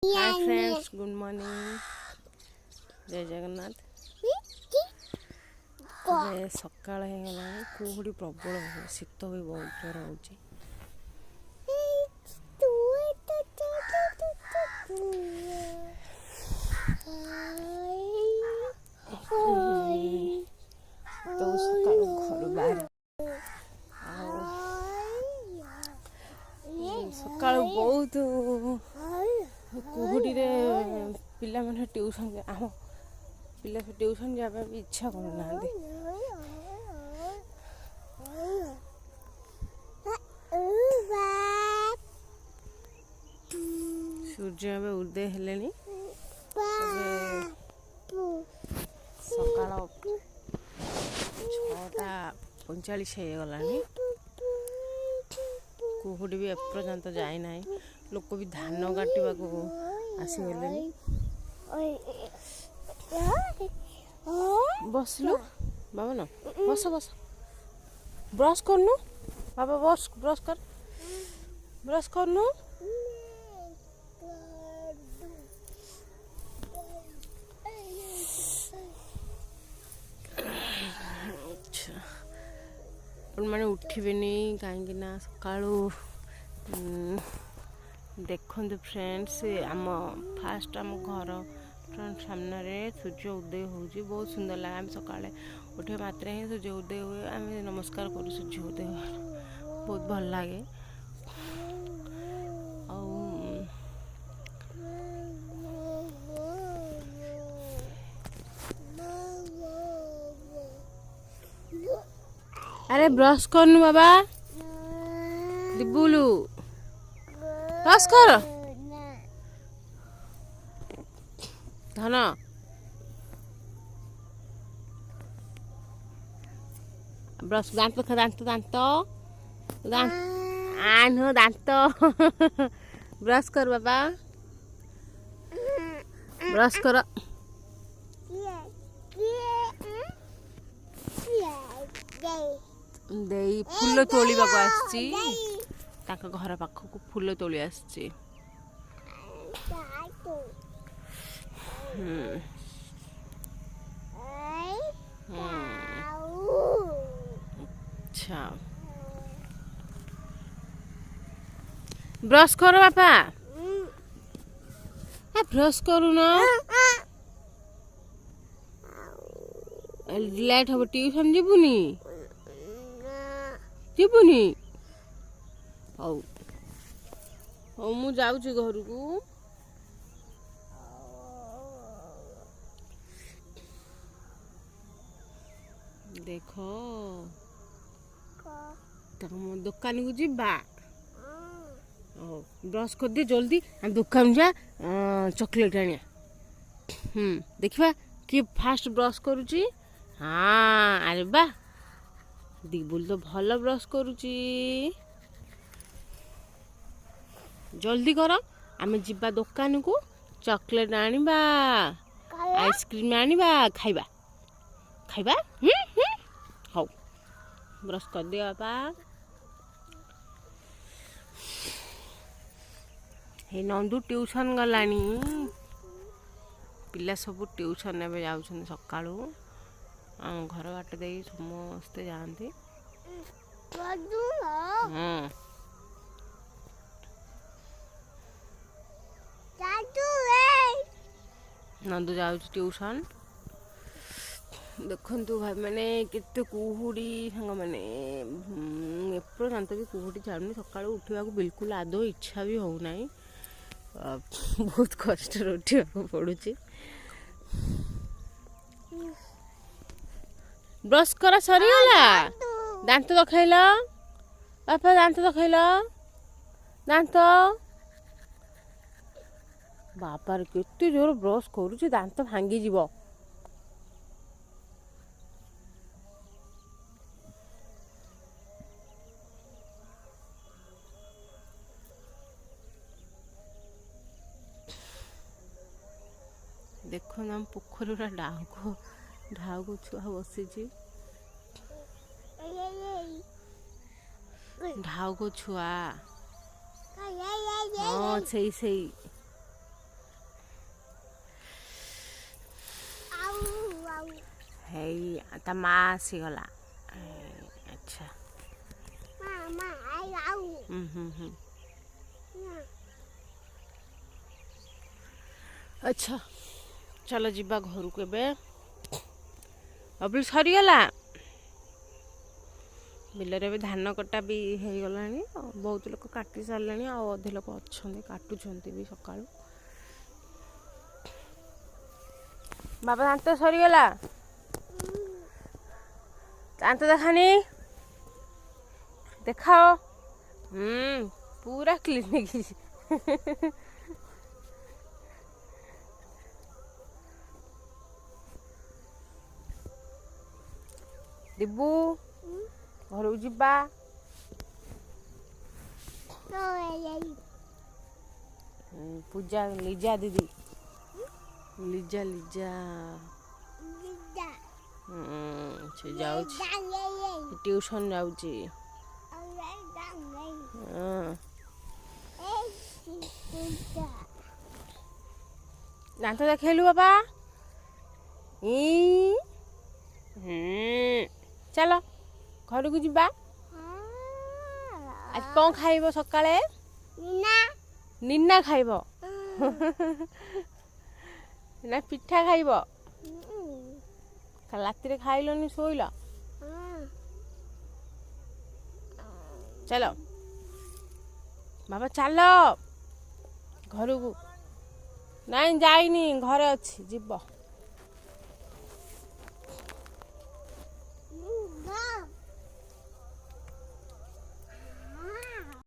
Hi friends, good morning, जय जगन्नाथ। सकाळ हो कुहुड़ी प्रबल शीत भी बहुत जोर हो। तो सकाळ घर बाहर सकाळ बहुत कुहुड़ी पिला माने ट्यूशन आम पिला ट्यूशन जाबा भी इच्छा करना। सूर्य अब उदय हेले सकाळ 6:45 हो गला। कुहुड़ी भी एपर्यंत जाए ना, लोक भी धान काटा आसीगले। बसलु बाबा न बस बस ब्रश करनु बाबा, बस ब्रश कर, ब्रश करनु। मैंने उठबेनी कहीं सकाळू देखु फ्रेंड्स, आम फास्ट आम घर सामने सूर्य उदय हो बहुत सुंदर लगे। आम सकाଳେ उठे मात्र ही सूर्य उदय हुए, आम नमस्कार करूँ सूर्य उदय, बहुत भल लगे। अरे ब्रश करनु बाबा, दिबुलु ब्रश कर धन। ब्रश दांत दांत दांत दांत आन दांत ब्रश कर बाबा, ब्रश कर। देई फूल तोलिबा को आछि, ताका घर पाखक फूल तोली आछि। अच्छा ब्रश कर बापा, ब्रश करू ना, लेट हम ट्यूशन जीवुनी जीवुनी। हौ हौ मु जाउची घर को। देखो तुम दुकान को जीवा, ब्रश कर दे जल्दी, हम दुकान जा चॉकलेट आनिया। देखिबा कि फास्ट ब्रश करूची। हाँ अरे बा, दिबुल तो भल ब्रश करूची। जल्दी कर, आमे जिबा दुकान को चॉकलेट आनिबा, आइसक्रीम आनिबा, खाइबा खाइबा। हौ ब्रश कर दे बापा। हे नंदू ट्यूशन गलानी, पिला सब ट्यूशन एवं जाऊँ सकाळू। घर बाट दे समस्ते जाती। नंदू जाऊँ ट्यूशन। देखु भाई मैंने केते कुहुड़ी सांग मैंने एपर्यंत भी कुहुड़ी छाड़ुनी। सकाळू उठा बिल्कुल आदौ इच्छा भी होना, बहुत कष्ट उठा पड़ुची। ब्रश करा सरीगला, दांत देखल बापा, दांत देखल, दांत बापार केते जोर ब्रश करूची, दांत भांगी जीव। देखो ना पोखर ढाउ को छुआ बसी, ढाउ को छुआ। हाँ सही ତା ମା ଆସିଗଲା। ଆଚ୍ଛା। ଆଚ୍ଛା ଚାଲ ଯିବା ଘରକୁ ଏବେ। ସରିଗଲା ବିଲରେ ଏବେ ଧାନ କଟା ବି ହେଇଗଲାଣି। ବହୁତ ଲୋକ କାଟି ସାରିଲେଣି, ଆଉ ଅଧେ ଲୋକ ଅଛନ୍ତି କାଟୁଛନ୍ତି ବି ସକାଳୁ। ବାବା ଦାନ୍ତ ସରିଗଲା। ଦାନ୍ତ ଦେଖାନି, ଦେଖାଅ। ପୁରା କ୍ଲିନିକ। ଦିବୁ ଘରକୁ ଯିବା। ପୂଜା ଲିଜା ଦିଦି, ଲିଜା ସେ ଯାଉଛି ଟିଉସନ ଯାଉଛି। ଦାନ୍ତ ଦେଖେଇଲୁ ବାପା। ଚାଲ ଘରକୁ ଯିବା। ଆଜି କ'ଣ ଖାଇବ ସକାଳେ? ନିନା ଖାଇବ ନା ପିଠା ଖାଇବ? ରାତିରେ ଖାଇଲନି, ଶୋଇଲ? ଚାଲ ବାବା ଚାଲ ଘରକୁ। ନାଇଁ ଯାଇନି, ଘରେ ଅଛି, ଯିବ।